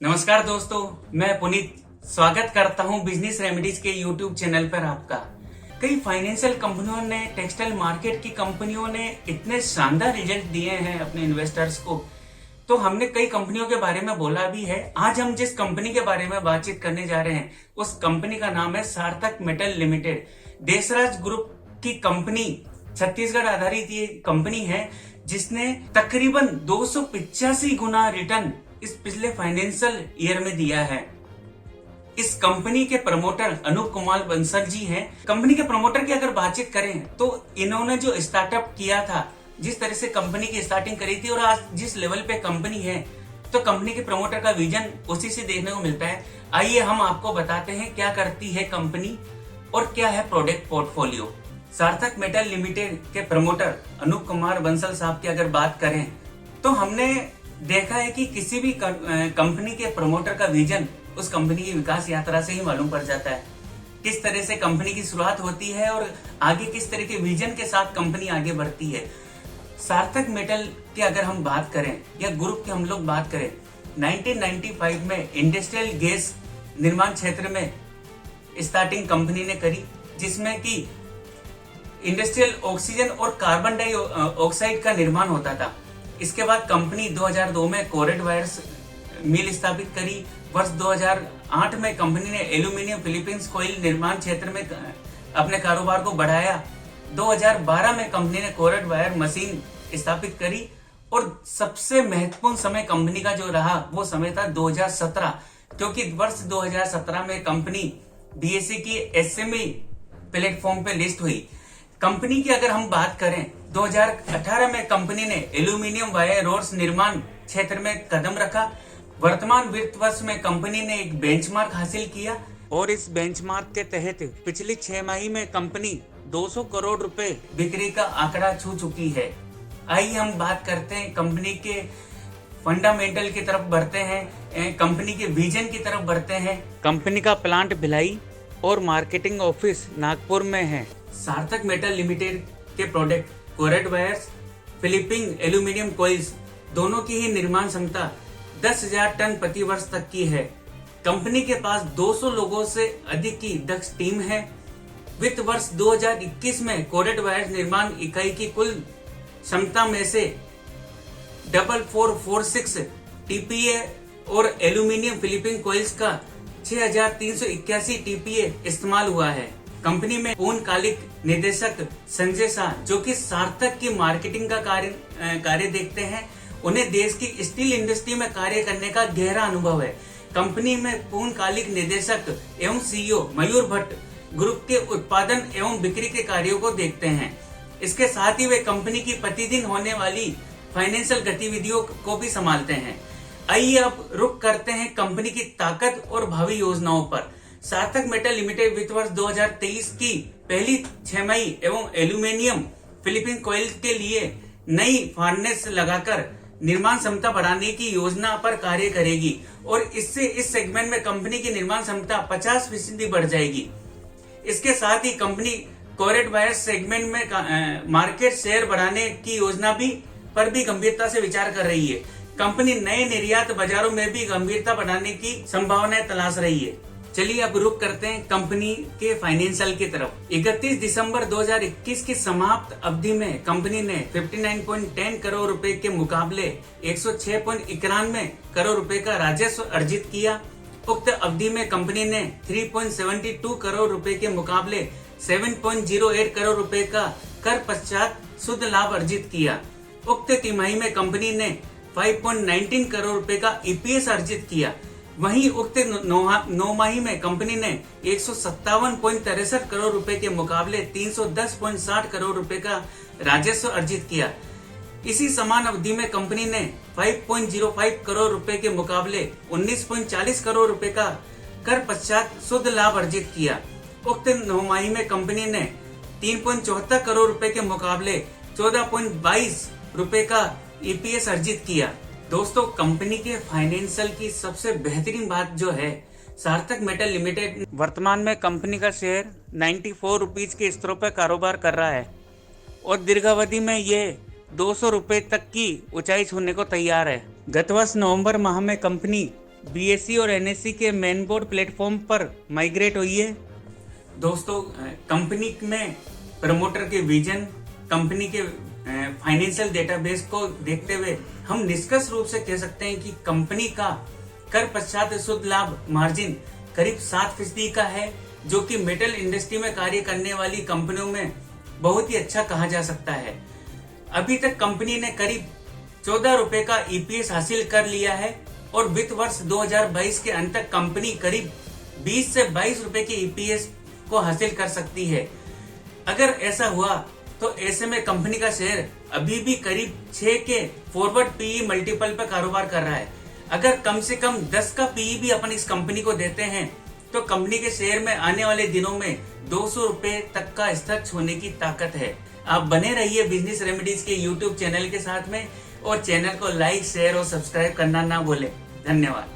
नमस्कार दोस्तों, मैं पुनीत स्वागत करता हूं बिजनेस रेमेडीज के यूट्यूब चैनल पर आपका। कई फाइनेंशियल कंपनियों ने, टेक्सटाइल मार्केट की कंपनियों ने इतने शानदार रिजल्ट दिए हैं अपने इन्वेस्टर्स को, तो हमने कई कंपनियों के बारे में बोला भी है। आज हम जिस कंपनी के बारे में बातचीत करने जा रहे हैं उस कंपनी का नाम है Sarthak metal limited. Deshraj group की कंपनी, छत्तीसगढ़ आधारित ये कंपनी है जिसने तकरीबन 285 गुना रिटर्न इस पिछले फाइनेंशियल ईयर में दिया है। इस कंपनी के प्रमोटर अनूप कुमार बंसल जी हैं। कंपनी के प्रमोटर की अगर बातचीत करें तो इन्होंने जो स्टार्टअप किया था, जिस तरह से कंपनी की स्टार्टिंग करी थी और आज जिस लेवल पे कंपनी है, तो कंपनी के प्रमोटर का विजन उसी से देखने को मिलता है। आइए हम आपको बताते हैं क्या करती है कंपनी और क्या है प्रोडक्ट पोर्टफोलियो। सार्थक मेटल लिमिटेड के प्रमोटर अनूप कुमार बंसल साहब की अगर बात करें तो हमने देखा है कि किसी भी कंपनी के प्रमोटर का विजन उस कंपनी की विकास यात्रा से ही मालूम पड़ जाता है। किस तरह से कंपनी की शुरुआत होती है और आगे किस तरह के विजन के साथ कंपनी आगे बढ़ती है। सार्थक मेटल की अगर हम बात करें या ग्रुप की हम लोग बात करें, 1995 में इंडस्ट्रियल गैस निर्माण क्षेत्र में स्टार्टिंग कंपनी ने करी, जिसमें कि इंडस्ट्रियल ऑक्सीजन और कार्बन डाइऑक्साइड का निर्माण होता था। इसके बाद कंपनी 2002 में कोरेड वायर्स मिल स्थापित करी। वर्ष 2008 में कंपनी ने एल्यूमिनियम फिलीपींस कोयल निर्माण क्षेत्र में अपने कारोबार को बढ़ाया। 2012 में कंपनी ने कोरेड वायर मशीन स्थापित करी और सबसे महत्वपूर्ण समय कंपनी का जो रहा वो समय था 2017, क्योंकि वर्ष 2017 में कंपनी बीएसई की एसएमई प्लेटफॉर्म पे लिस्ट हुई। कंपनी की अगर हम बात करें, 2018 में कंपनी ने एल्यूमिनियम वायर रोड्स निर्माण क्षेत्र में कदम रखा। वर्तमान वित्त वर्ष में कंपनी ने एक बेंचमार्क हासिल किया और इस बेंचमार्क के तहत पिछली 6 माही में कंपनी 200 करोड़ रुपए बिक्री का आंकड़ा छू चुकी है। आइए हम बात करते हैं कंपनी के फंडामेंटल की तरफ बढ़ते हैं, कंपनी के विजन की तरफ बढ़ते हैं। कंपनी का प्लांट भिलाई और मार्केटिंग ऑफिस नागपुर में है। सार्थक मेटल लिमिटेड के product cored wires, Philippines aluminium coils दोनों की ही निर्माण क्षमता 10,000 टन प्रति वर्ष तक की है। कंपनी के पास 200 लोगों से अधिक की दक्ष टीम है। वित्त वर्ष 2021 में कोरेड वायर्स निर्माण इकाई की कुल क्षमता में से 4446 टीपीए और एल्यूमिनियम फिलीपींस कॉइल्स का 6,381 टीपीए इस्तेमाल हुआ है। कंपनी में पूर्णकालिक निदेशक संजय शाह, जो कि सार्थक की मार्केटिंग का कार्य देखते हैं, उन्हें देश की स्टील इंडस्ट्री में कार्य करने का गहरा अनुभव है। कंपनी में पूर्णकालिक निदेशक एवं सीईओ मयूर भट्ट ग्रुप के उत्पादन एवं बिक्री के कार्यों को देखते हैं। इसके साथ ही वे कंपनी की प्रतिदिन होने वाली फाइनेंशियल गतिविधियों को भी संभालते हैं। आइए अब रुख करते हैं कंपनी की ताकत और भावी योजनाओं पर। सार्थक मेटल लिमिटेड वित्त वर्ष 2023 की पहली 6 मई एवं एल्यूमिनियम फिलीपींस कॉइल के लिए नई फर्नेस लगाकर निर्माण क्षमता बढ़ाने की योजना पर कार्य करेगी और इससे इस सेगमेंट में कंपनी की निर्माण क्षमता 50% बढ़ जाएगी। इसके साथ ही कंपनी कोरेड वायर सेगमेंट में मार्केट शेयर बढ़ाने की योजना पर भी गंभीरता से विचार कर रही है। कंपनी नए निर्यात बाजारों में भी गंभीरता बढ़ाने की संभावनाएं तलाश रही है। चलिए अब रुक करते हैं कंपनी के फाइनेंशियल की तरफ। 31 दिसंबर 2021 की समाप्त अवधि में कंपनी ने 59.10 करोड़ रुपए के मुकाबले 106.91 करोड़ रुपए का राजस्व अर्जित किया। उक्त अवधि में कंपनी ने 3.72 करोड़ रुपए के मुकाबले 7.08 करोड़ रुपए का कर पश्चात शुद्ध लाभ अर्जित किया। उक्त तिमाही में कंपनी ने 5.19 करोड़ रुपए का ईपीएस अर्जित किया। वहीं उक्त 9 माही में कंपनी ने 157.63 करोड़ रुपए के मुकाबले 310.60 करोड़ रुपए का राजस्व अर्जित किया। इसी समान अवधि में कंपनी ने 5.05 करोड़ रुपए के मुकाबले 19.40 करोड़ रुपए का कर पश्चात शुद्ध लाभ अर्जित किया। उक्त 9 माही में कंपनी ने 3.74 करोड़ रुपए के मुकाबले 14.22 रुपए का ईपीएस अर्जित किया। दोस्तों, कंपनी के फाइनेंशियल की सबसे बेहतरीन बात जो है, सार्थक मेटल लिमिटेड वर्तमान में कंपनी का शेयर 94 रुपीज के स्तरों पर कारोबार कर रहा है और दीर्घावधि में ये 200 रुपए तक की ऊंचाई छूने को तैयार है। गत वर्ष नवंबर माह में कंपनी BSE और NSE के मेन बोर्ड प्लेटफॉर्म पर माइग्रेट हुई है। दोस्तों, कंपनी में प्रमोटर के विजन, कंपनी के फाइनेंशियल डेटाबेस को देखते हुए हम निष्कर्ष रूप से कह सकते हैं कि कंपनी का कर पश्चात शुद्ध लाभ मार्जिन करीब 7% का है, जो कि मेटल इंडस्ट्री में कार्य करने वाली कंपनियों में बहुत ही अच्छा कहा जा सकता है। अभी तक कंपनी ने करीब 14 रुपए का EPS हासिल कर लिया है और वित्त वर्ष 2022 के अंत तक कंपनी करीब 20 से 22 रुपए के EPS को हासिल कर सकती है। अगर ऐसा हुआ तो ऐसे में कंपनी का शेयर अभी भी करीब 6 के फॉरवर्ड PE मल्टीपल पर कारोबार कर रहा है। अगर कम से कम 10 का PE भी अपन इस कंपनी को देते हैं तो कंपनी के शेयर में आने वाले दिनों में 200 रुपए तक का स्तर छूने की ताकत है। आप बने रहिए बिजनेस रेमेडीज के YouTube चैनल के साथ में और चैनल को लाइक, शेयर और सब्सक्राइब करना ना भूलें। धन्यवाद।